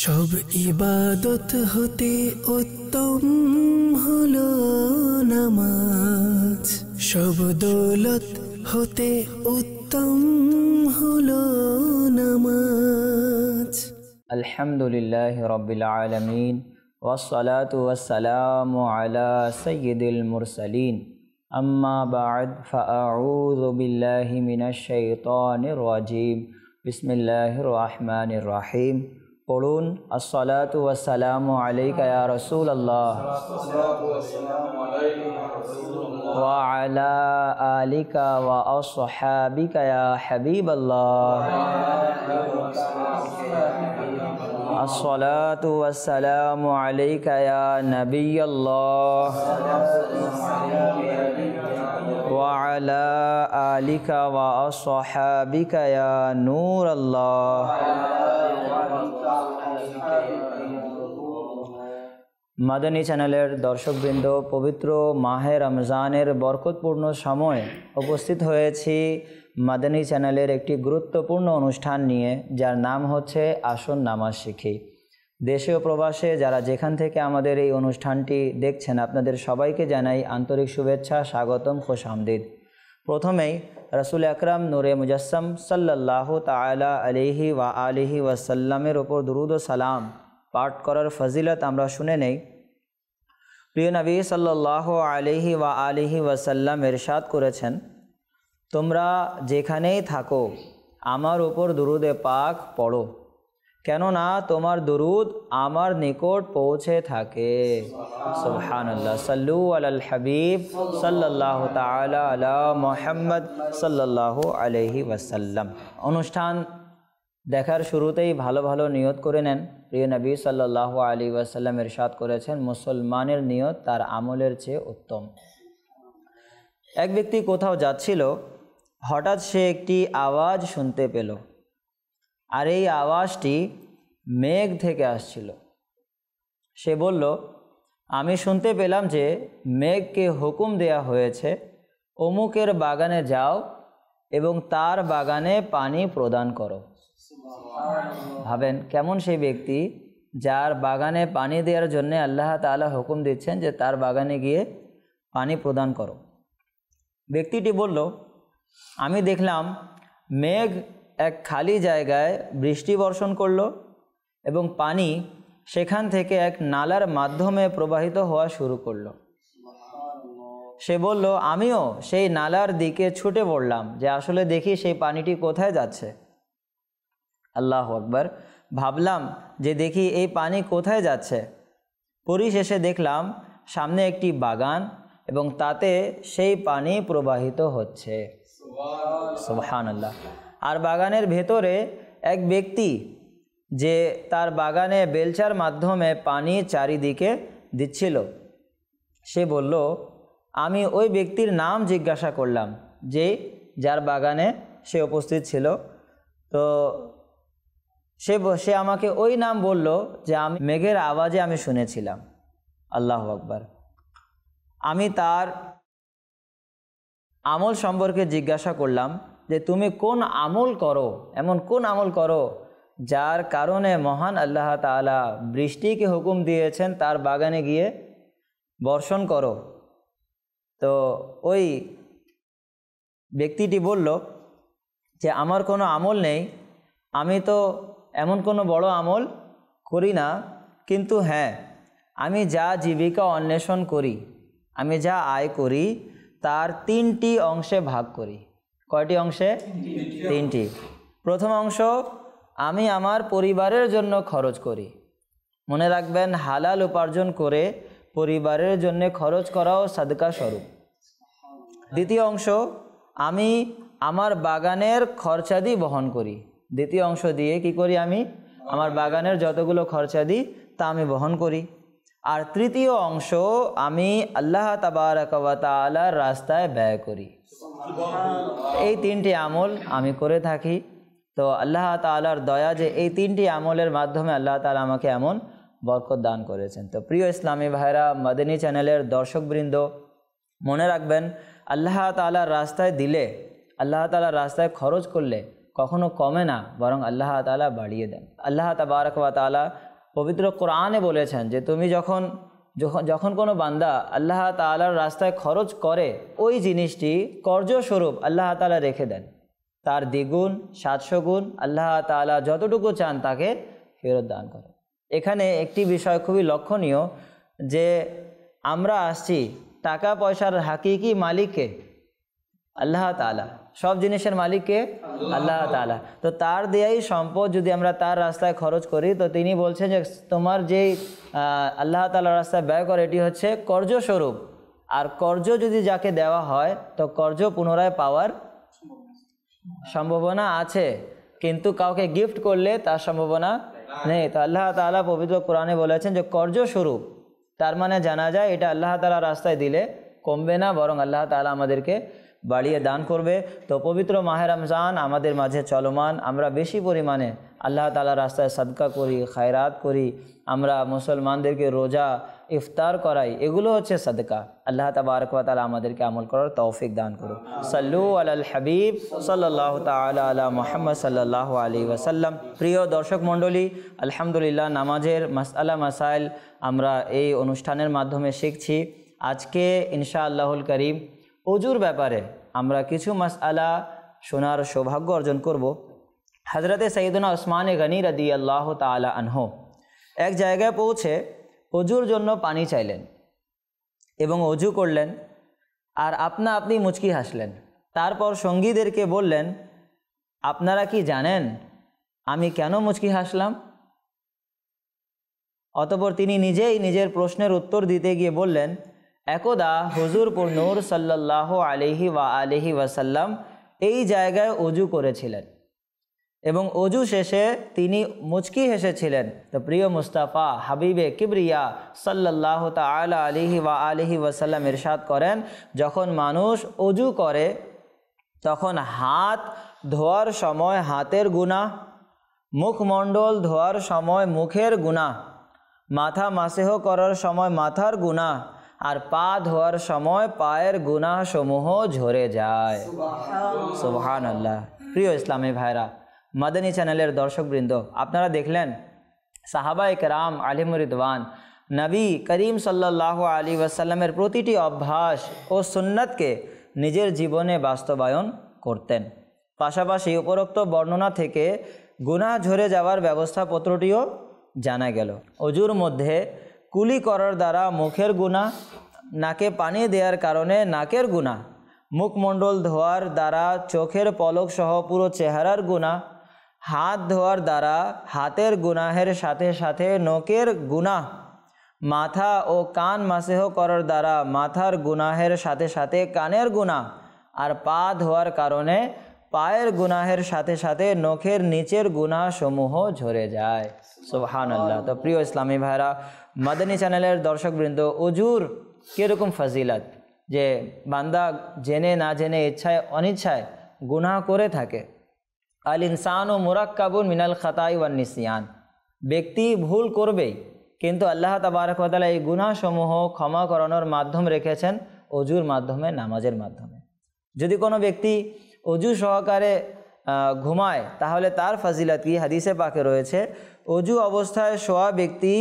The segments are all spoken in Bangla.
সব ইবাদত হতে উত্তম হলো নামাজ, সব দৌলত হতে উত্তম হলো নামাজ। আলহামদুলিল্লাহি রাব্বিল আলামিন ওয়াসসালাতু ওয়াসসালামু আলা সাইয়্যিদিল মুরসালিন, আম্মা বা'দ, ফাআউযু বিল্লাহি মিনাশ শাইতানির রাজীম। বিসমিল্লাহির রহমানির রহিম। পড়ুন, আসসালাতু ওয়াসসালামু আলাইকা ইয়া রাসূলুল্লাহ ওয়া আলা আলিকা ওয়া আসহাবিকা ইয়া হাবিবাল্লাহ। আসসালাতু ওয়াসসালামু আলাইকা ইয়া নবিয়াল্লাহ ওয়া আলা আলিকা ওয়া আসহাবিকা ইয়া নূরাল্লাহ। মাদানী চ্যানেলের দর্শকবৃন্দ, পবিত্র মাহে রমজানের বরকতপূর্ণ সময়ে উপস্থিত হয়েছি মাদানী চ্যানেলের একটি গুরুত্বপূর্ণ অনুষ্ঠান নিয়ে, যার নাম হচ্ছে আসুন নামাজ শিখি। দেশে ও প্রবাসে যারা যেখান থেকে আমাদের এই অনুষ্ঠানটি দেখছেন, আপনাদের সবাইকে জানাই আন্তরিক শুভেচ্ছা, স্বাগতম, খুশ আমদিদ। প্রথমেই রাসূল আকরাম নূরে মুজাসসাম সাল্লাল্লাহু তাআলা আলাইহি ওয়া আলিহি ওয়াসাল্লামের ওপর দুরূদ ও সালাম পাঠ করার ফজিলত আমরা শুনে নেই। প্রিয় নবী সাল্লাল্লাহু আলাইহি ওয়া আলিহি ওয়াসাল্লাম ইরশাদ করেছেন, তোমরা যেখানেই থাকো আমার উপর দুরূদে পাক পড়ো, কেননা তোমার দুরূদ আমার নিকট পৌঁছে থাকে। সুবহানাল্লাহ। সাল্লু আলাল হাবিব সাল্লাল্লাহু তাআলা আলা মুহাম্মদ সাল্লাল্লাহু আলাইহি ওয়াসাল্লাম। অনুষ্ঠান দেখার শুরুতেই ভালো ভালো নিয়ত করে নেন। প্রিয় নবী সাল্লাল্লাহু আলাইহি ওয়াসাল্লাম ইরশাদ করেছেন, মুসলমানের নিয়ত তার আমলের চেয়ে উত্তম। এক ব্যক্তি কোথাও যাচ্ছিল, হঠাৎ সে একটি আওয়াজ শুনতে পেল, আর এই আওয়াজটি মেঘ থেকে আসছিল। সে বলল, আমি শুনতে পেলাম যে মেঘকে হুকুম দেয়া হয়েছে অমুকের বাগানে যাও এবং তার বাগানে পানি প্রদান করো। ভাবেন কেমন সেই ব্যক্তি যার বাগানে পানি দেওয়ার জন্য আল্লাহ তাআলা হুকুম দিচ্ছেন যে তার বাগানে গিয়ে পানি প্রদান করো। ব্যক্তিটি বলল, আমি দেখলাম মেঘ এক খালি জায়গায় বৃষ্টি বর্ষণ করলো এবং পানি সেখান থেকে এক নালার মাধ্যমে প্রবাহিত হওয়া শুরু করলো। সে বলল, আমিও সেই নালার দিকে ছুটে পড়লাম যে আসলে দেখি সেই পানিটি কোথায় যাচ্ছে। আল্লাহু আকবার। ভাবলাম যে দেখি এই পানি কোথায় যাচ্ছে। পরিশেষে দেখলাম সামনে একটি বাগান এবং তাতে সেই পানি প্রবাহিত হচ্ছে। সুবহানাল্লাহ। আর বাগানের ভেতরে এক ব্যক্তি যে তার বাগানে বেলচার মাধ্যমে পানি চারিদিকে দিচ্ছিল। সে বলল, আমি ওই ব্যক্তির নাম জিজ্ঞাসা করলাম যে যার বাগানে সে উপস্থিত ছিল। তো সে আমাকে ওই নাম বলল যে আমি মেঘের আওয়াজে আমি শুনেছিলাম। আল্লাহু আকবার। আমি তার আমল সম্পর্কে জিজ্ঞাসা করলাম যে তুমি কোন আমল করো, এমন কোন আমল করো যার কারণে মহান আল্লাহ তাআলা বৃষ্টিকে হুকুম দিয়েছেন তার বাগানে গিয়ে বর্ষণ করো। তো ওই ব্যক্তিটি বলল যে আমার কোনো আমল নেই, আমি তো এমন কোনো বড় আমল করি না, কিন্তু হ্যাঁ, আমি যা জীবিকা অন্বেষণ করি, আমি যা আয় করি তার 3টি অংশে ভাগ করি। কয়টি অংশে? 3টি। প্রথম অংশ আমি আমার পরিবারের জন্য খরচ করি। মনে রাখবেন, হালাল উপার্জন করে পরিবারের জন্য খরচ করাও সাদকা স্বরূপ। দ্বিতীয় অংশ আমি আমার বাগানের খরচাদি বহন করি। দ্বিতীয় অংশ দিয়ে কি করি? আমি আমার বাগানের যতগুলো খরচাদি তা আমি বহন করি। আর তৃতীয় অংশ আমি আল্লাহ তাবারাকা ওয়া তাআলার রাস্তায় ব্যয় করি। এই 3টি আমল আমি করে থাকি। তো আল্লাহ তাআলার দয়া যে এই 3টি আমলের মাধ্যমে আল্লাহ তাআলা আমাকে এমন বরকত দান করেছেন। তো প্রিয় ইসলামী ভাইরা, মাদানী চ্যানেলের দর্শকবৃন্দ, মনে রাখবেন, আল্লাহ তাআলার রাস্তায় দিলে, আল্লাহ তাআলার রাস্তায় খরচ করলে কখনো কমে না, বরং আল্লাহ তাআলা বাড়িয়ে দেন। আল্লাহ তাবারাক ওয়া তাআলা পবিত্র কোরআনে বলেছেন যে তুমি যখন কোনো বান্দা আল্লাহ তাআলার রাস্তায় খরচ করে ওই জিনিসটি কর্যস্বরূপ আল্লাহ তাআলা রেখে দেন, তার দ্বিগুণ 700 গুণ আল্লাহ তাআলা যতটুকু চান তাকে ফেরত দান করে। এখানে একটি বিষয় খুবই লক্ষণীয় যে আমরা আসছি, টাকা পয়সার হাকিকি মালিককে আল্লাহ তাআলা, সব জিনিসের মালিককে আল্লাহ তাআলা। তো তার দেয়াই সম্পদ যদি আমরা তার রাস্তায় খরচ করি, তো তিনি বলছেন যে তোমার যেই আল্লাহ তাআলার রাস্তায় ব্যয় করে এটি হচ্ছে কর্যস্বরূপ। আর কর্য যদি যাকে দেওয়া হয় তো কর্য পুনরায় পাওয়ার সম্ভাবনা আছে, কিন্তু কাউকে গিফট করলে তার সম্ভাবনা নেই। তো আল্লাহ তাআলা পবিত্র কোরআনে বলেছেন যে কর্যস্বরূপ, তার মানে জানা যায় এটা আল্লাহ তাআলার রাস্তায় দিলে কমবে না, বরং আল্লাহ তাআলা আমাদেরকে বাড়িয়ে দান করবে। তো পবিত্র মাহে রমজান আমাদের মাঝে চলমান, আমরা বেশি পরিমাণে আল্লাহ তাআলার রাস্তায় সাদকা করি, খায়রাত করি, আমরা মুসলমানদেরকে রোজা ইফতার করাই, এগুলো হচ্ছে সাদকা। আল্লাহ তাবারক ওয়া তাআলা আমাদেরকে আমল করার তৌফিক দান করুন। সাল্লু আলাল হাবিব সাল্লাল্লাহু তাআলা আলা মুহাম্মদ সাল্লাল্লাহু আলাইহি ওয়াসাল্লাম। প্রিয় দর্শক মণ্ডলী, আলহামদুলিল্লাহ নামাজের মাসআলা মাসাইল আমরা এই অনুষ্ঠানের মাধ্যমে শিখছি। আজকে ইনশাআল্লাহুল করিম ওযুর ব্যাপারে আমরা কিছু মাসআলা শোনার সৌভাগ্য অর্জন করব। হযরতে সাইয়্যিদুনা উসমান গনি রাদিয়াল্লাহু তাআলা আনহু এক জায়গায় পৌঁছে ওযুর জন্য পানি চাইলেন এবং ওযু করলেন, আর আপনি মুচকি হাসলেন। তারপর সঙ্গীদেরকে বললেন, আপনারা কি জানেন আমি কেন মুচকি হাসলাম? অতঃপর তিনি নিজেই নিজের প্রশ্নের উত্তর দিতে গিয়ে বললেন, একদা হুজুর নূর সাল্লাল্লাহু আলাইহি ওয়াসাল্লাম এই জায়গায় ওযু করেছিলেন এবং ওযু শেষে তিনি মুচকি হেসেছিলেন। তো প্রিয় মুস্তাফা হাবিবে কিবরিয়া সাল্লাল্লাহু তাআলা আলাইহি ওয়াসাল্লাম ইরশাদ করেন, যখন মানুষ ওযু করে তখন হাত ধোয়ার সময় হাতের গুনাহ, মুখমণ্ডল ধোয়ার সময় মুখের গুনাহ, মাথা মাসেহ করার সময় মাথার গুনাহ, আর পা ধোয়ার সময় পায়ের গুনাহ সমূহ ঝরে যায়। সুবহানাল্লাহ। প্রিয় ইসলামী ভাইরা, মাদানী চ্যানেলের দর্শকবৃন্দ, আপনারা দেখলেন সাহাবায়ে কেরাম আলিমুর রিদওয়ান নবী করিম সাল্লাল্লাহু আলাইহি ওয়াসাল্লামের প্রতিটি অভ্যাস ও সুন্নাতকে নিজের জীবনে বাস্তবায়ন করতেন। পাশাপাশি উপরোক্ত বর্ণনা থেকে গুনাহ ঝরে যাওয়ার ব্যবস্থাপত্রটিও জানা গেল। ওযুর মধ্যে কুলি করার দ্বারা মুখের গুনাহ, নাকে পানি দেওয়ার কারণে নাকের গুনাহ, মুখমণ্ডল ধোয়ার দ্বারা চোখের পলক সহ পুরো চেহারার গুনাহ, হাত ধোয়ার দ্বারা হাতের গুনাহের সাথে সাথে নখের গুনাহ, মাথা ও কান মাসেহ করার দ্বারা মাথার গুনাহের সাথে সাথে কানের গুনাহ, আর পা ধোয়ার কারণে পায়ের গুনাহের সাথে সাথে নখের নিচের গুনাহ সমূহ ঝরে যায়। সুবহানাল্লাহ। তো প্রিয় ইসলামী ভাইরা, মাদানী চ্যানেলের দর্শকবৃন্দ, ওযুর কীরকম ফজিলত, যে বান্দা জেনে না জেনে ইচ্ছায় অনিচ্ছায় গুনাহ করে থাকে। আল ইনসানু মুরাক্কাবুন মিনাল খাতাই ওয়ান নিসিয়ান, ব্যক্তি ভুল করবেই, কিন্তু আল্লাহ তাবারক ওয়া তাআলা এই গুনাহসমূহ ক্ষমা করানোর মাধ্যম রেখেছেন ওযুর মাধ্যমে, নামাজের মাধ্যমে। যদি কোনো ব্যক্তি ওযু সহকারে ঘুমায় তাহলে তার ফজিলত কি? হাদিসে পাকে রয়েছে, ওযু অবস্থায় শোয়া ব্যক্তি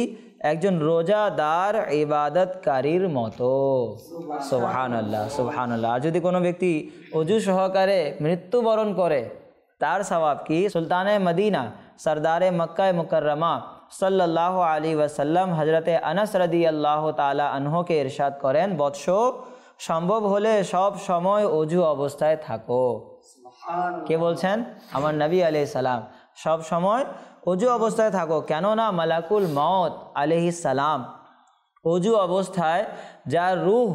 একজন রোজাদার ইবাদতকারীর মতো। সুবহানাল্লাহ, সুবহানাল্লাহ। আর যদি কোনো ব্যক্তি ওযু সহকারে মৃত্যুবরণ করে তার সওয়াব কি? সুলতানে মদিনা সরদারে মক্কা মুকাররমা সাল্লাল্লাহু আলাইহি ওয়াসাল্লাম হযরতে আনাস রাদিয়াল্লাহু তাআলা আনহুকে ইরশাদ করেন, বৎস সম্ভব হলে সব সময় ওযু অবস্থায় থাকো। কে বলছেন? আমার নবী আলাইহিস সালাম। সব সময় ওযু অবস্থায় থাকো, কেননা মালাকুল মউত আলাইহিস সালাম ওযু অবস্থায় যার রূহ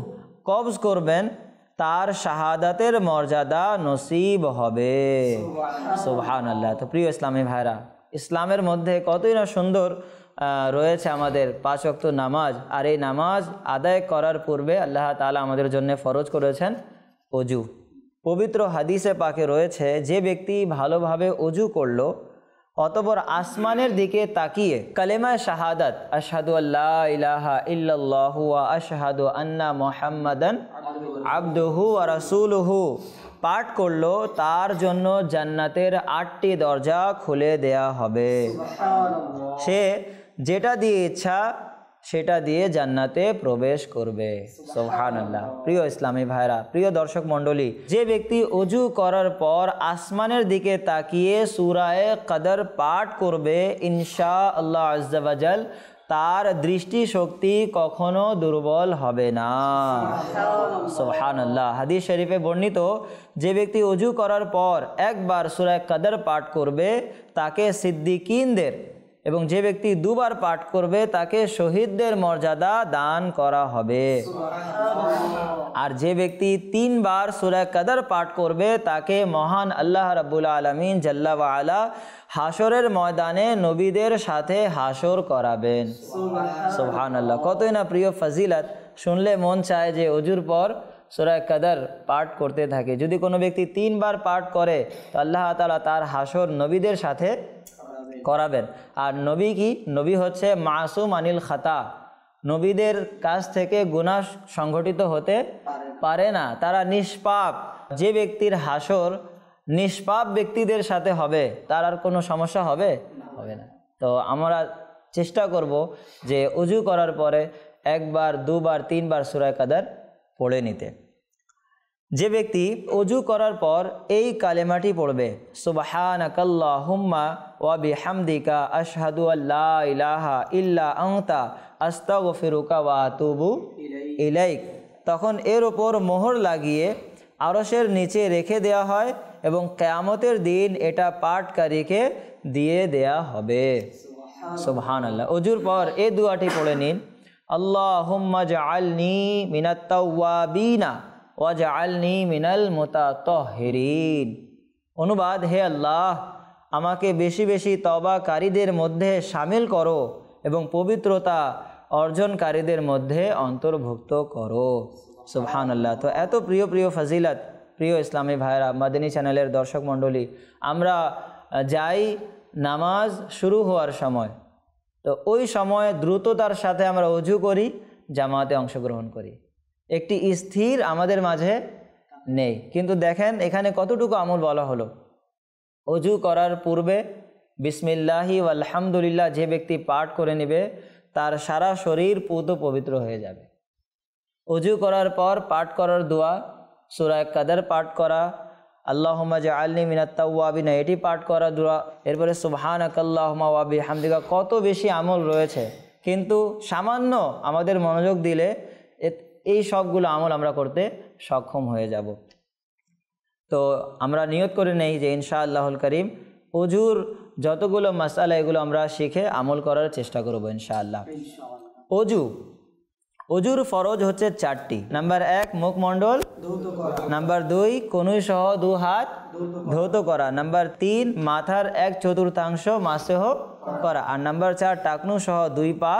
কবজ করবেন তার শাহাদাতের মর্যাদা নসিব হবে। সুবহানাল্লাহ। তো প্রিয় ইসলামী ভাইরা, ইসলামের মধ্যে কতই না সুন্দর রয়েছে আমাদের 5 ওয়াক্ত নামাজ। আর এই নামাজ আদায় করার পূর্বে আল্লাহ তাআলা আমাদের জন্য ফরজ করেছেন ওযু। পবিত্র হাদিসে পাকে রয়েছে, যে ব্যক্তি ভালোভাবে ওযু করলো অতঃপর আসমানের দিকে তাকিয়ে কালেমা শাহাদাত আশহাদু আল্লা ইলাহা ইল্লাল্লাহু ওয়া আশহাদু আন্না মুহাম্মাদান আবদুহু ওয়া রাসূলুহু পাঠ করলো, তার জন্য জান্নাতের 8টি দরজা খুলে দেয়া হবে। সে যেটা দিয়ে ইচ্ছা সেটা দিয়ে জান্নাতে প্রবেশ করবে। সুবহানাল্লাহ। প্রিয় ইসলামী ভাইরা, প্রিয় দর্শক মণ্ডলী, যে ব্যক্তি অজু করার পর আসমানের দিকে তাকিয়ে সূরায়ে কদর পাঠ করবে, ইনশাআল্লাহ আজ্জা ওয়া জাল তার দৃষ্টিশক্তি কখনো দুর্বল হবে না। সুবহানাল্লাহ। হাদিস শরীফে বর্ণিত, যে ব্যক্তি অজু করার পর একবার সূরা কদর পাঠ করবে তাকে সিদ্দিকিনদের, এবং যে ব্যক্তি দুবার পাঠ করবে তাকে শহীদদের মর্যাদা দান করা হবে। আর যে ব্যক্তি 3 বার সূরা কদর পাঠ করবে তাকে মহান আল্লাহ রাব্বুল আলামিন জাল্লা ওয়া আলা হাসরের ময়দানে নবীদের সাথে হাসর করাবেন। সুবহানাল্লাহ। কতই না প্রিয় ফজিলত, শুনলে মন চায় যে অজুর পর সূরা কদর পাঠ করতে থাকে। যদি কোনো ব্যক্তি 3 বার পাঠ করে তো আল্লাহ তাআলা তার হাসর নবীদের সাথে করাবেন। আর নবী কি? নবী হচ্ছে মাসুম আনিল খাতা, নবীদের কাছ থেকে গুনাহ সংঘটিত হতে পারে না, তারা নিষ্পাপ। যে ব্যক্তির হাসর নিষ্পাপ ব্যক্তিদের সাথে হবে তার আর কোনো সমস্যা হবে না। তো আমরা চেষ্টা করব যে অজু করার পরে 1 বার 2 বার 3 বার সূরা কদর পড়ে নিতে। যে ব্যক্তি অজু করার পর এই কালেমাটি পড়বে, সুবহানাকাল্লাহুম্মা ওয়া বিহামদিকা আশহাদু আল্লা ইলাহা ইল্লা আনতা আস্তাগফিরুকা ওয়া আতুবু ইলাইক, তখন এর ওপর মোহর লাগিয়ে আরশের নিচে রেখে দেওয়া হয় এবং কিয়ামতের দিন এটা পাঠকারীকে দিয়ে দেয়া হবে। সুবহানাল্লাহ। অজুর পর এই দুআটি পড়ে নিন, আল্লাহুম্মা জাআলনি মিনাত তাওয়াবিনা ওয়াজআলনি মিনাল মুতাতাহহিরিন। অনুবাদ, হে আল্লাহ, আমাকে বেশি বেশি তওবাকারীদের মধ্যে শামিল করো এবং পবিত্রতা অর্জনকারীদের মধ্যে অন্তর্ভুক্ত করো। সুবহানাল্লাহ। তো এত প্রিয় প্রিয় ফজিলত, প্রিয় ইসলামী ভাইরা, মাদানী চ্যানেলের দর্শক মণ্ডলী, আমরা যাই নামাজ শুরু হওয়ার সময়, তো ওই সময় দ্রুততার সাথে আমরা অজু করি, জামাতে অংশগ্রহণ করি। একটি স্থির আমাদের মাঝে নেই। কিন্তু দেখেন এখানে কতটুকু আমল বলা হলো। অজু করার পূর্বে বিসমিল্লাহি আলহামদুলিল্লাহ যে ব্যক্তি পাঠ করে নেবে তার সারা শরীর পুত পবিত্র হয়ে যাবে। অজু করার পর পাঠ করার দোয়া, সূরা কদর পাঠ করা, আল্লাহুম্মা জাআলনি মিনাত তাওয়াবিন এটি পাঠ করা দোয়া, এরপরে সুবহানাকাল্লাহুম্মা ওয়া বিহামদিকা, কত বেশি আমল রয়েছে। কিন্তু সামান্য আমাদের মনোযোগ দিলে এই সবগুলো আমল আমরা করতে সক্ষম হয়ে যাব। তো আমরা নিয়ত করে নেই যে ইনশাআল্লাহুল করিম অজুর যতগুলো মাসালা এগুলো আমরা শিখে আমল করার চেষ্টা করব ইনশাআল্লাহ। অজুর ফরজ হচ্ছে 4টি। নাম্বার 1 মুখমণ্ডল ধৌত করা, নাম্বার 2 কনুই সহ 2 হাত ধৌত করা, নাম্বার 3 মাথার 1/4 মাসহ করা, আর নাম্বার 4 টাকনু সহ 2 পা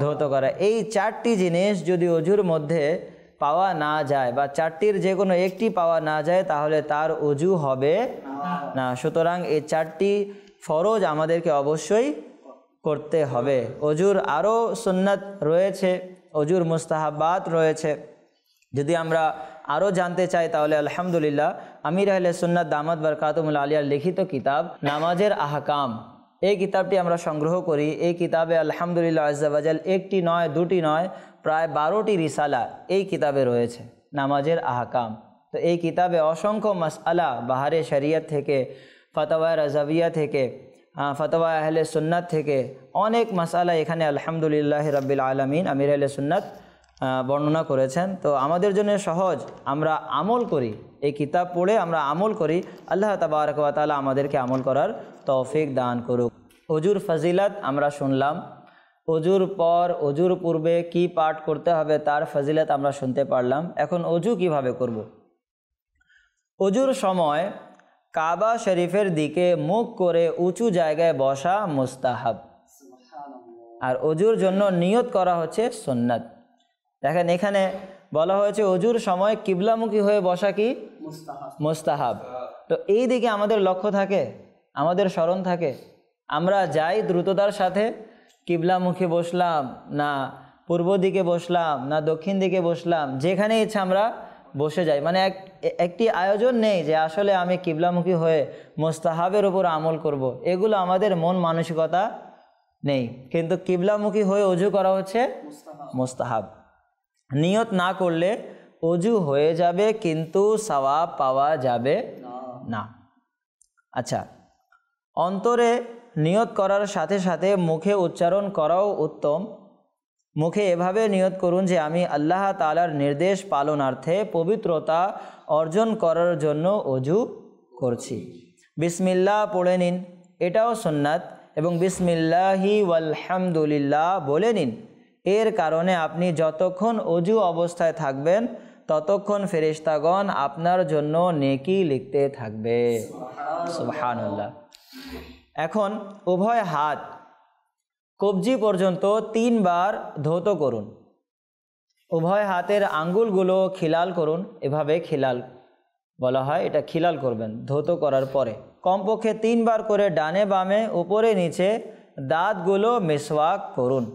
ধৌত করা। এই 4টি জিনিস যদি অজুর মধ্যে পাওয়া না যায় বা 4টির যে কোনো একটি পাওয়া না যায় তাহলে তার অজু হবে না। সুতরাং এই 4টি ফরজ আমাদেরকে অবশ্যই করতে হবে। অজুর আরও সুন্নাত রয়েছে, অজুর মুস্তাহাবাত রয়েছে। যদি আমরা আরও জানতে চাই তাহলে আলহামদুলিল্লাহ আমির আহলে সুন্নাত দামাত বারকাতুহুল আলিয়ার লিখিত কিতাব নামাজের আহকাম, এই কিতাবটি আমরা সংগ্রহ করি। এই কিতাবে আলহামদুলিল্লাহ আজ্জা ওয়া জাল 1টি নয় 2টি নয় প্রায় 12টি রিসালা এই কিতাবে রয়েছে নামাজের আহকাম। তো এই কিতাবে অসংখ্য মাসআলা বাহারে শরিয়ত থেকে, ফতোয়া রাজাবিয়া থেকে, ফতোয়া আহলে সুন্নাত থেকে অনেক মাসআলা এখানে আলহামদুলিল্লাহ রাব্বিল আলামিন আমির আহলে সুন্নাত বর্ণনা করেছেন। তো আমাদের জন্য সহজ, আমরা আমল করি, এই কিতাব পড়ে আমরা আমল করি। আল্লাহ তাবারক ওয়া তাআলা আমাদেরকে আমল করার তৌফিক দান করুক। অজুর ফজিলত আমরা শুনলাম, অজুর পর অজুর পূর্বে কি পাঠ করতে হবে তার ফজিলত আমরা শুনতে পারলাম। এখন অজু কিভাবে করব? অজুর সময় কাবা শরীফের দিকে মুখ করে উঁচু জায়গায় বসা মুস্তাহাব, আর অজুর জন্য নিয়ত করা হচ্ছে সুন্নাত। দেখেন এখানে বলা হয়েছে অজুর সময় কিবলামুখী হয়ে বসা কি মুস্তাহাব। তো এই দিকে আমাদের লক্ষ্য থাকে, আমাদের স্মরণ থাকে। আমরা যাই দ্রুততার সাথে, কিবলামুখী বসলাম না পূর্ব দিকে বসলাম না দক্ষিণ দিকে বসলাম, যেখানে ইচ্ছা আমরা বসে যাই। মানে একটি আয়োজন নেই যে আসলে আমি কিবলামুখী হয়ে মুস্তাহাবের উপর আমল করব। এগুলো আমাদের মন মানসিকতা নেই, কিন্তু কিবলামুখী হয়ে অজু করা হচ্ছে মুস্তাহাব। নিয়ত না করলে অজু হয়ে যাবে কিন্তু সওয়াব পাওয়া যাবে না। আচ্ছা, অন্তরে নিয়ত করার সাথে সাথে মুখে উচ্চারণ করাও উত্তম। মুখে এভাবে নিয়ত করুন যে আমি আল্লাহ তাআলার নির্দেশ পালনার্থে পবিত্রতা অর্জন করার জন্য অজু করছি। বিসমিল্লাহ পড়ে নিন, এটাও সুন্নাত, এবং বিসমিল্লাহি ওয়ালহামদুলিল্লাহ বলে নিন। এর কারণে আপনি যতক্ষণ অজু অবস্থায় থাকবেন ততক্ষণ ফেরেশতাগণ আপনার জন্য নেকি লিখতে থাকবে। সুবহানাল্লাহ। এখন উভয় হাত কবজি পর্যন্ত 3 বার ধৌত করুন। উভয় হাতের আঙ্গুলগুলো খিলাল করুন, এভাবে খিলাল বলা হয়, এটা খিলাল করবেন ধৌত করার পরে। কমপক্ষে 3 বার করে ডানে বামে উপরে নিচে দাঁতগুলো মিসওয়াক করুন।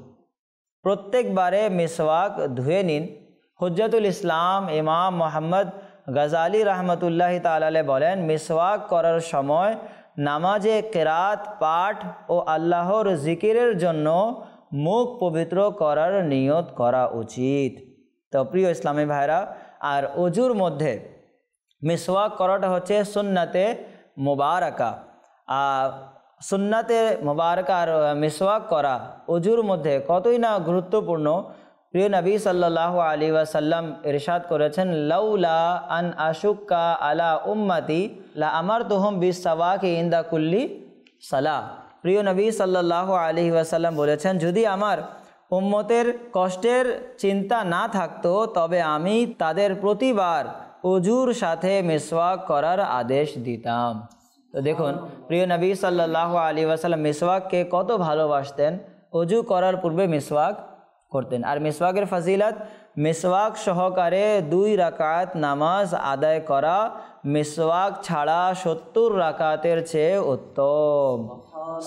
প্রত্যেকবারে মিসওয়াক ধুয়ে নিন। হুজ্জাতুল ইসলাম ইমাম মোহাম্মদ গজালি রহমতুল্লাহি তাআলা আলাইহি বলেন, মিসওয়াক করার সময় নামাজে কিরাত পাঠ ও আল্লাহর জিকিরের জন্য মুখ পবিত্র করার নিয়ত করা উচিত। তো প্রিয় ইসলামী ভাইরা, আর অজুর মধ্যে মিসওয়াক করাটা হচ্ছে সুন্নাতে মুবারাকা। সুন্নাতে মুবারাকা আর মিসওয়াক করা অজুর মধ্যে কতই না গুরুত্বপূর্ণ। প্রিয় নবী সাল্লাল্লাহু আলাইহি ওয়াসাল্লাম ইরশাদ করেছেন, লাউলা আন আশুক্কা আলা উম্মতি লা আমারতুহুম বিসওয়াকি ইনদা কুল্লি সালাহ। প্রিয় নবী সাল্লাল্লাহু আলাইহি ওয়াসাল্লাম বলেছেন, যদি আমার উম্মতের কষ্টের চিন্তা না থাকতো তবে আমি তাদের প্রতিবার অজুর সাথে মিসওয়াক করার আদেশ দিতাম। তো দেখুন, প্রিয় নবী সাল্লাল্লাহু আলাইহি ওয়াসাল্লাম মিসওয়াককে কত ভালোবাসতেন, অজু করার পূর্বে মিসওয়াক করতেন। আর মিসওয়াকের ফজিলত, মিসওয়াক সহকারে 2 রাকাত নামাজ আদায় করা মিসওয়াক ছাড়া 70 রাকাতের চেয়ে উত্তম।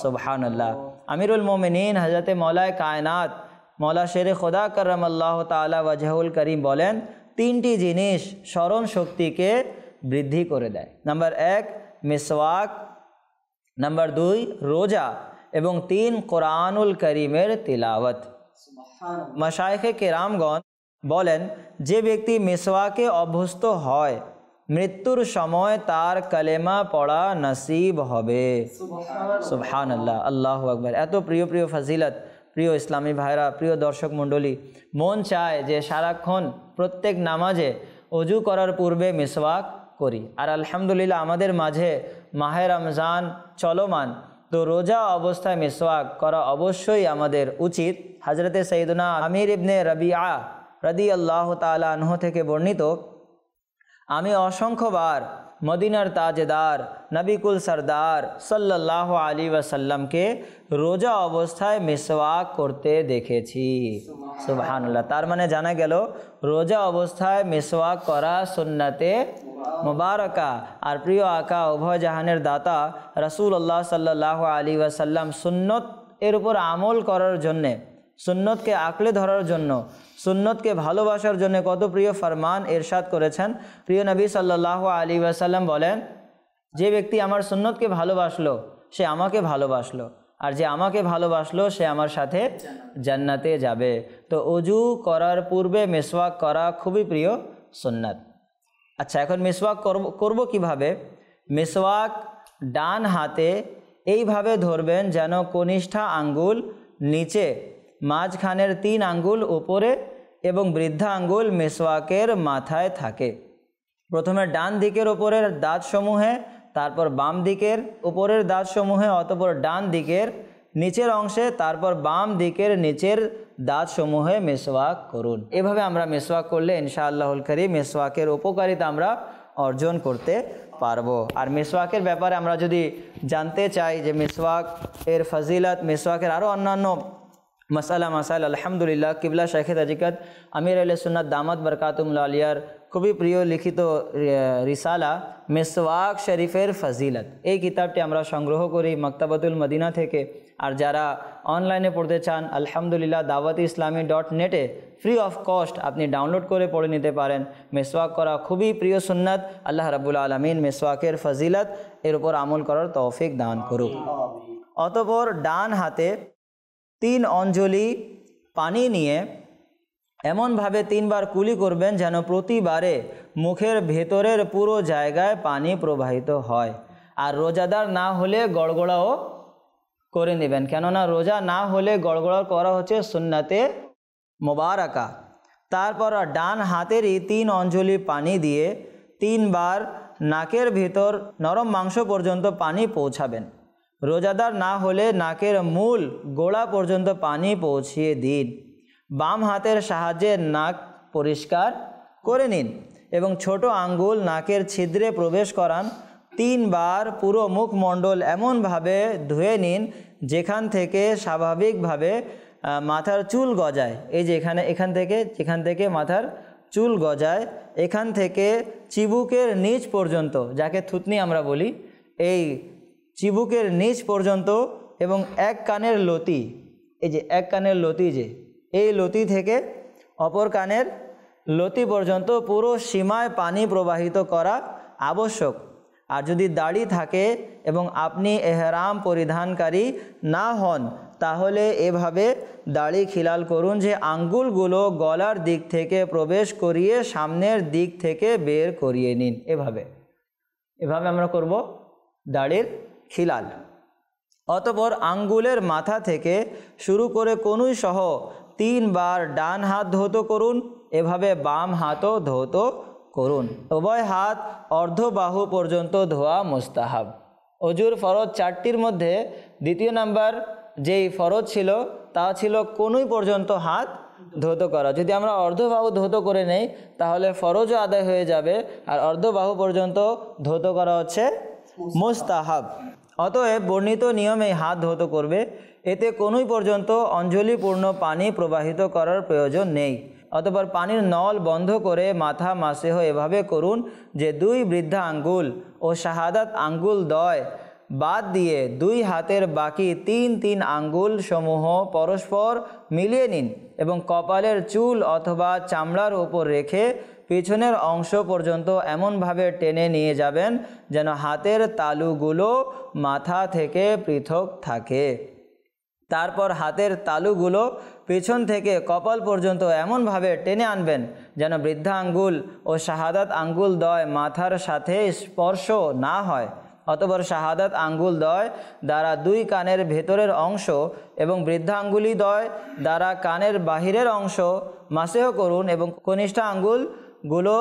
সুবহানাল্লাহ। আমিরুল মোমিনিন হযরতে মৌলায়ে কায়নাত মৌলা শেরে খোদা কররামাল্লাহু তাআলা ওয়াজহুল করিম বলেন, 3টি জিনিস স্মরণ শক্তিকে বৃদ্ধি করে দেয়। নাম্বার 1 মিসওয়াক, নাম্বার 2 রোজা, এবং 3 কোরআনুল করিমের তিলাওয়াত। মাশায়েখে কেরামগণ বলেন, যে ব্যক্তি মিসওয়াকে অভ্যস্ত হয় মৃত্যুর সময় তার কালেমা পড়া নসিব হবে। সুবহানাল্লাহ, আল্লাহু আকবার। এত প্রিয় প্রিয় ফজিলত। প্রিয় ইসলামী ভাইরা, প্রিয় দর্শক মণ্ডলী, মন চায় যে সারাক্ষণ প্রত্যেক নামাজে অজু করার পূর্বে মিসওয়াক করি। আর আলহামদুলিল্লাহ আমাদের মাঝে মাহে রমজান চলমান, তো রোজা অবস্থায় মিসওয়াক করা অবশ্যই আমাদের উচিত। হযরতে সাইয়্যিদুনা আমির ইবনে রবিআ রাদিয়াল্লাহু তাআলা আনহু থেকে বর্ণিত, আমি অসংখ্যবার মদিনার তাজদার নবিকুল সরদার সাল্লাল্লাহু আলাইহি ওয়াসাল্লামকে রোজা অবস্থায় মিসওয়াক করতে দেখেছি। সুবহানাল্লাহ। তার মানে জানা গেল রোজা অবস্থায় মিসওয়াক করা সুন্নাতে মুবারাকা। আর প্রিয় আকা উভয় জাহানের দাতা রাসূলুল্লাহ সাল্লাল্লাহু আলাইহি ওয়াসাল্লাম সুন্নত এর উপর আমল করার জন্যে, সুন্নতকে আঁকড়ে ধরার জন্য, সুন্নতকে ভালোবাসার জন্য কত প্রিয় ফরমান ইরশাদ করেছেন। প্রিয় নবী সাল্লাল্লাহু আলাইহি ওয়াসাল্লাম বলেন, যে ব্যক্তি আমার সুন্নতকে ভালোবাসলো সে আমাকে ভালোবাসলো, আর যে আমাকে ভালোবাসলো সে আমার সাথে জান্নাতে যাবে। তো অজু করার পূর্বে মিসওয়াক করা খুবই প্রিয় সুন্নাত। আচ্ছা, এখন মিসওয়াক করব কিভাবে? মিসওয়াক ডান হাতে এইভাবে ধরবেন যেন কনিষ্ঠা আঙ্গুল নিচে, মাঝখানের 3 আঙ্গুল উপরে এবং বৃদ্ধা আঙ্গুল মিসওয়াকের মাথায় থাকে। প্রথমে ডান দিকের উপরের দাঁতসমূহে, তারপর বাম দিকের উপরের দাঁতসমূহে, অতঃপর ডান দিকের নিচের অংশে, তারপর বাম দিকের নিচের দাঁতসমূহে মিসওয়াক করুন। এভাবে আমরা মিসওয়াক করলে ইনশাআল্লাহুল কারীম মিসওয়াকের উপকারিতা আমরা অর্জন করতে পারবো। আর মিসওয়াকের ব্যাপারে আমরা যদি জানতে চাই যে মিসওয়াক এর ফজিলত, মিসওয়াকের আরও অন্যান্য মাসাইল, আলহামদুলিল্লাহ কিবলা শাইখে তরিকত আমির আহলে সুন্নাত দামাত বরকাতুহুল আলিয়ার খুবই প্রিয় লিখিত রিসালা মিসওয়াক শরীফের ফজিলত, এই কিতাবটি আমরা সংগ্রহ করি মাকতাবাতুল মদিনা থেকে। আর যারা অনলাইনে পড়তে চান, আলহামদুলিল্লাহ dawat-e-islami.net ফ্রি অফ কস্ট আপনি ডাউনলোড করে পড়ে নিতে পারেন। মিসওয়াক করা খুবই প্রিয় সুন্নাত। আল্লাহ রাব্বুল আলামিন মিসওয়াকের ফজিলত এর উপর আমল করার তৌফিক দান করুক। অতঃপর ডান হাতে 3 অঞ্জলি পানি নিয়ে এমনভাবে 3 বার কুলি করবেন যেন প্রতিবারে মুখের ভেতরের পুরো জায়গায় পানি প্রবাহিত হয়। আর রোজাদার না হলে গড়গড়াও করে নেবেন, কেননা রোজা না হলে গড়গড়া করা হচ্ছে সুন্নাতে মোবারকা। তারপর ডান হাতেরই 3 অঞ্জলি পানি দিয়ে 3 বার নাকের ভিতর নরম মাংস পর্যন্ত পানি পৌঁছাবেন। রোজাদার না হলে নাকের মূল গোড়া পর্যন্ত পানি পৌঁছিয়ে দিন। বাম হাতের সাহায্যে নাক পরিষ্কার করে নিন এবং ছোট আঙ্গুল নাকের ছিদ্রে প্রবেশ করান। 3 বার পুরো মুখমণ্ডল এমনভাবে ধুয়ে নিন যেখান থেকে স্বাভাবিকভাবে মাথার চুল গজায়। এই যে এখান থেকে মাথার চুল গজায়, এখান থেকে চিবুকের নিচ পর্যন্ত, যাকে থুতনি আমরা বলি, এই চিবুকের নিচ পর্যন্ত এবং এক কানের লতি, এই যে এক কানের লতি, যে এই লতি থেকে অপর কানের লতি পর্যন্ত পুরো সীমায় পানি প্রবাহিত করা আবশ্যক। আর যদি দাড়ি থাকে এবং আপনি এহরাম পরিধানকারী না হন তাহলে এভাবে দাড়ি খিলাল করুন যে আঙ্গুলগুলো গলার দিক থেকে প্রবেশ করিয়ে সামনের দিক থেকে বের করিয়ে নিন। এভাবে আমরা করব দাড়ির খিলাল। অতঃপর আঙ্গুলের মাথা থেকে শুরু করে কনুই সহ 3 বার ডান হাত ধৌত করুন। এভাবে বাম হাতও ধৌত করুন। উভয় হাত অর্ধবাহু পর্যন্ত ধোয়া মুস্তাহাব। অজুর ফরজ 4টির মধ্যে দ্বিতীয় নাম্বার যেই ফরজ ছিল তা ছিল কনুই পর্যন্ত হাত ধৌত করা। যদি আমরা অর্ধবাহু ধৌত করে নেই তাহলে ফরজও আদায় হয়ে যাবে, আর অর্ধবাহু পর্যন্ত ধৌত করা হচ্ছে মুস্তাহাব। অতএব বর্ণিত নিয়মে হাত ধৌত করবে, এতে কনুই পর্যন্ত অঞ্জলিপূর্ণ পানি প্রবাহিত করার প্রয়োজন নেই। অতঃপর পানির নল বন্ধ করে মাথা মাসেহ এভাবে করুন যে 2 বৃদ্ধা আঙ্গুল ও শাহাদাত আঙ্গুল দ্বয় বাদ দিয়ে 2 হাতের বাকি 3 আঙ্গুল সমূহ পরস্পর মিলিয়ে নিন এবং কপালের চুল অথবা চামড়ার উপর রেখে পিছনের অংশ পর্যন্ত এমনভাবে টেনে নিয়ে যাবেন যেন হাতের তালুগুলো মাথা থেকে পৃথক থাকে। তারপর হাতের তালুগুলো পেছন থেকে কপাল পর্যন্ত এমনভাবে টেনে আনবেন যেন বৃদ্ধা আঙ্গুল ও শাহাদাত আঙ্গুল দ্বয় মাথার সাথে স্পর্শ না হয়। অতঃপর শাহাদাত আঙ্গুল দ্বয় দ্বারা 2 কানের ভেতরের অংশ এবং বৃদ্ধা আঙ্গুলি দ্বয় দ্বারা কানের বাহিরের অংশ মাসেহ করুন এবং কনিষ্ঠ আঙ্গুলগুলো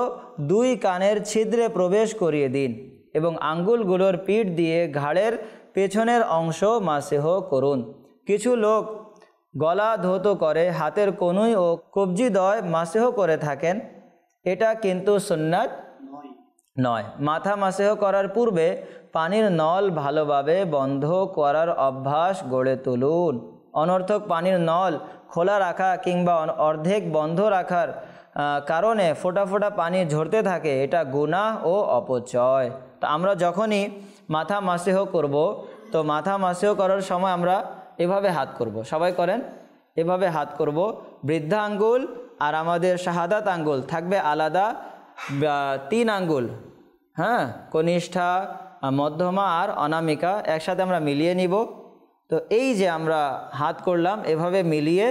2 কানের ছিদ্রে প্রবেশ করিয়ে দিন এবং আঙ্গুলগুলোর পিঠ দিয়ে ঘাড়ের পেছনের অংশ মাসেহ করুন। কিছু লোক গলা ধৌত করে হাতের কনুই ও কবজি দ্বয় মাসেহ করে থাকেন, এটা কিন্তু সুন্নাত নয়। মাথা মাসেহ করার পূর্বে পানির নল ভালোভাবে বন্ধ করার অভ্যাস গড়ে তুলুন। অনর্থক পানির নল খোলা রাখা কিংবা অর্ধেক বন্ধ রাখার কারণে ফোঁটা ফোঁটা পানি ঝরতে থাকে, এটা গুনাহ ও অপচয়। তো আমরা যখনই মাথা মাসেহ করব, তো মাথা মাসেহ করার সময় আমরা এভাবে হাত করব। সবাই করেন, এভাবে হাত করব। বৃদ্ধা আঙ্গুল আর আমাদের শাহাদাত আঙ্গুল থাকবে আলাদা 3 আঙ্গুল, হ্যাঁ, কনিষ্ঠা, মধ্যমা আর অনামিকা একসাথে আমরা মিলিয়ে নিব। তো এই যে আমরা হাত করলাম এভাবে মিলিয়ে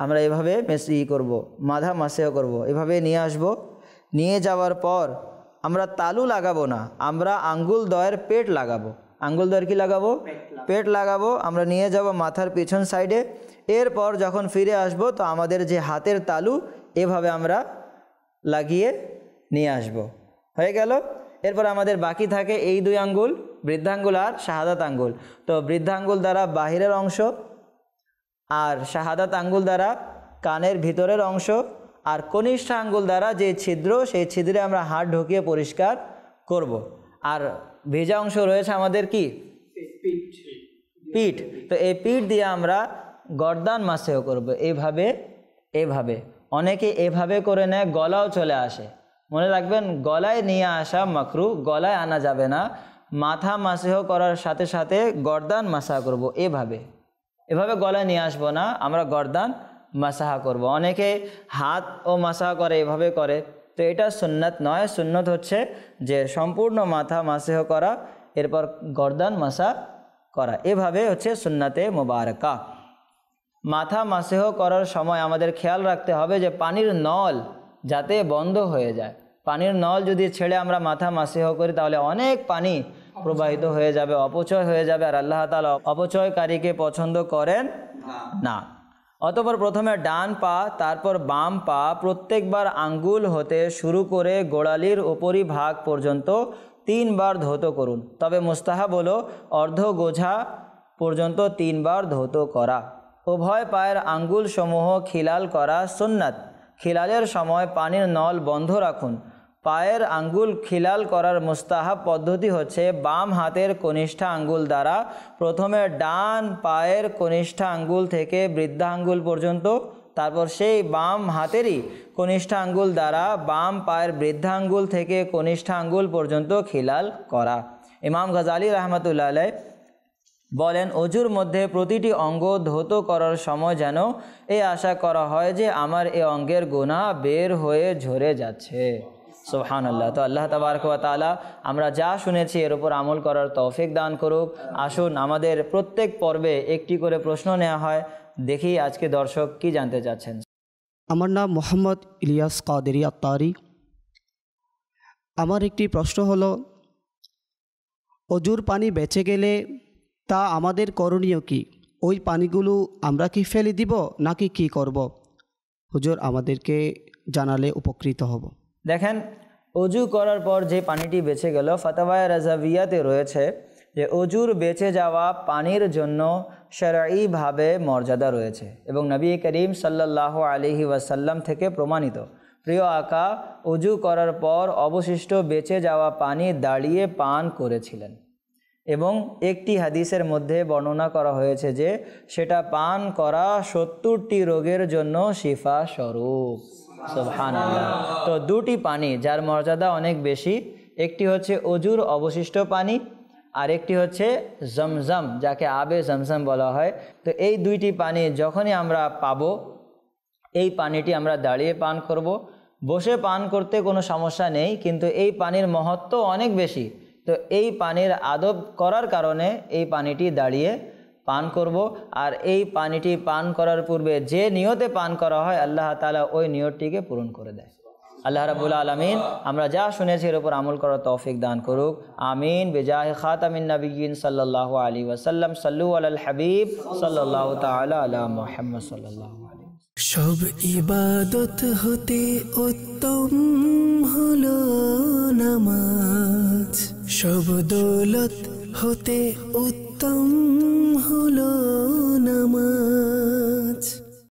আমরা এভাবে করব, মাথা মাসেহ করব, এভাবে নিয়ে আসব। নিয়ে যাওয়ার পর আমরা তালু লাগাবো না, আমরা আঙ্গুল দ্বয়ের পেট লাগাবো। আঙ্গুল দ্বয়ের কি লাগাবো? পেট লাগাবো। আমরা নিয়ে যাব মাথার পিছন সাইডে। এরপর যখন ফিরে আসব তো আমাদের যে হাতের তালু এভাবে আমরা লাগিয়ে নিয়ে আসব। হয়ে গেল। এরপর আমাদের বাকি থাকে এই 2 আঙ্গুল, বৃদ্ধাঙ্গুল আর শাহাদাত আঙ্গুল। তো বৃদ্ধাঙ্গুল দ্বারা বাহিরের অংশ আর শাহাদাত আঙ্গুল দ্বারা কানের ভিতরের অংশ, আর কনিষ্ঠ আঙ্গুল দ্বারা যে ছিদ্র সেই ছিদ্রে আমরা হাত ঢুকিয়ে পরিষ্কার করব। আর ভেজা অংশ রয়েছে আমাদের কি? পিঠ। তো এই পিঠ দিয়ে আমরা গর্দান মাসেহ করব। এভাবে অনেকে এভাবে করে নেয়, গলাও চলে আসে। মনে রাখবেন, গলায় নিয়ে আসা মাকরু, গলায় আনা যাবে না। মাথা মাসেহ করার সাথে সাথে গর্দান মাসাহা করব। এভাবে গলায় নিয়ে আসবো না, আমরা গর্দান মাসাহা করব। অনেকে হাত ও মাসাহা করে, এভাবে করে, তো এটা সুন্নাত নয়। সুন্নত হচ্ছে যে সম্পূর্ণ মাথা মাসেহ করা, এরপর গর্দান মাসা করা। এভাবে হচ্ছে সুন্নাতে মুবারাকা। মাথা মাসেহ করার সময় আমাদের খেয়াল রাখতে হবে যে পানির নল যাতে বন্ধ হয়ে যায়। পানির নল যদি ছেড়ে আমরা মাথা মাসেহ করি তাহলে অনেক পানি প্রবাহিত হয়ে যাবে, অপচয় হয়ে যাবে, আর আল্লাহ তাআলা অপচয়কারীকে পছন্দ করেন না। অতঃপর প্রথমে ডান পা তারপর বাম পা প্রত্যেকবার আঙ্গুল হতে শুরু করে গোড়ালির উপরি ভাগ পর্যন্ত 3 বার ধৌত করুন। তবে মুস্তাহাব হলো অর্ধ গোছা পর্যন্ত 3 বার ধৌত করা। উভয় পায়ের আঙ্গুল সমূহ খিলাল করা সুন্নাত। খিলালের সময় পানির নল বন্ধ রাখুন। পায়ের আঙ্গুল খিলাল করার মুস্তাহাব পদ্ধতি হচ্ছে বাম হাতের কনিষ্ঠ আঙ্গুল দ্বারা প্রথমে ডান পায়ের কনিষ্ঠ আঙ্গুল থেকে বৃদ্ধা আঙ্গুল পর্যন্ত, তারপর সেই বাম হাতেরই কনিষ্ঠ আঙ্গুল দ্বারা বাম পায়ের বৃদ্ধা আঙ্গুল থেকে কনিষ্ঠ আঙ্গুল পর্যন্ত খিলাল করা। ইমাম গাজালি রহমতুল্লাহ আলাইহি বলেন, অজুর মধ্যে প্রতিটি অঙ্গ ধৌত করার সময় যেন এই আশা করা হয় যে আমার এই অঙ্গের গুনাহ বের হয়ে ঝরে যাচ্ছে। সুবহানাল্লাহ। তো আল্লাহ তাবারক ওয়া তাআলা আমরা যা শুনেছি এর উপর আমল করার তৌফিক দান করুক। আসুন আমাদের প্রত্যেক পর্বে একটি করে প্রশ্ন নেওয়া হয়, দেখি আজকে দর্শক কি জানতে চাচ্ছেন। আমার নাম মোহাম্মদ ইলিয়াস কাদেরি আত্তারি। আমার একটি প্রশ্ন হলো, অজুর পানি বেঁচে গেলে তা আমাদের করণীয় কি? ওই পানিগুলো আমরা কি ফেলে দিব নাকি কি করব? হুজুর আমাদেরকে জানালে উপকৃত হব। দেখেন, অজু করার পর যে পানিটি বেঁচে গেল, ফাতাওয়ায়ে রাজাভিয়াতে রয়েছে যে অজুর বেঁচে যাওয়া পানির জন্য শরঈভাবে মর্যাদা রয়েছে এবং নবী করিম সাল্লাল্লাহু আলাইহি ওয়াসাল্লাম থেকে প্রমাণিত। প্রিয় আকা অজু করার পর অবশিষ্ট বেঁচে যাওয়া পানি দাঁড়িয়ে পান করেছিলেন এবং একটি হাদিসের মধ্যে বর্ণনা করা হয়েছে যে সেটা পান করা 70টি রোগের জন্য শিফা স্বরূপ। সুবহানাল্লাহ। তো দুটি পানি যার মর্যাদা অনেক বেশি, একটি হচ্ছে অজুর অবশিষ্ট পানি আর একটি হচ্ছে জমজম, যাকে আবে জমজম বলা হয়। তো এই দুইটি পানি যখনই আমরা পাবো, এই পানিটি আমরা দাঁড়িয়ে পান করব। বসে পান করতে কোনো সমস্যা নেই, কিন্তু এই পানির মহত্ব অনেক বেশি। তো এই পানির আদব করার কারণে এই পানিটি দাঁড়িয়ে পান করব। আর এই পানিটি পান করার পূর্বে যে নিয়তে পান করা হয় আল্লাহ তাআলা ওই নিয়তটিকে পূরণ করে দেয়। আল্লাহ রাব্বুল আলামিন আমরা যা শুনেছি এর উপর আমল করার তৌফিক দান করুক। আমিন। বিজাহি খাতামিন নবিয়্যিন সাল্লাল্লাহু আলাইহি ওয়াসাল্লাম। সাল্লু আলাল হাবিব সাল্লাল্লাহু তাআলা আলা মুহাম্মদ সাল্লাল্লাহু আলাইহি। সব ইবাদত হতে উত্তম হলো নামাজ, সব দৌলত হতে উত্তম হলো নামাজ।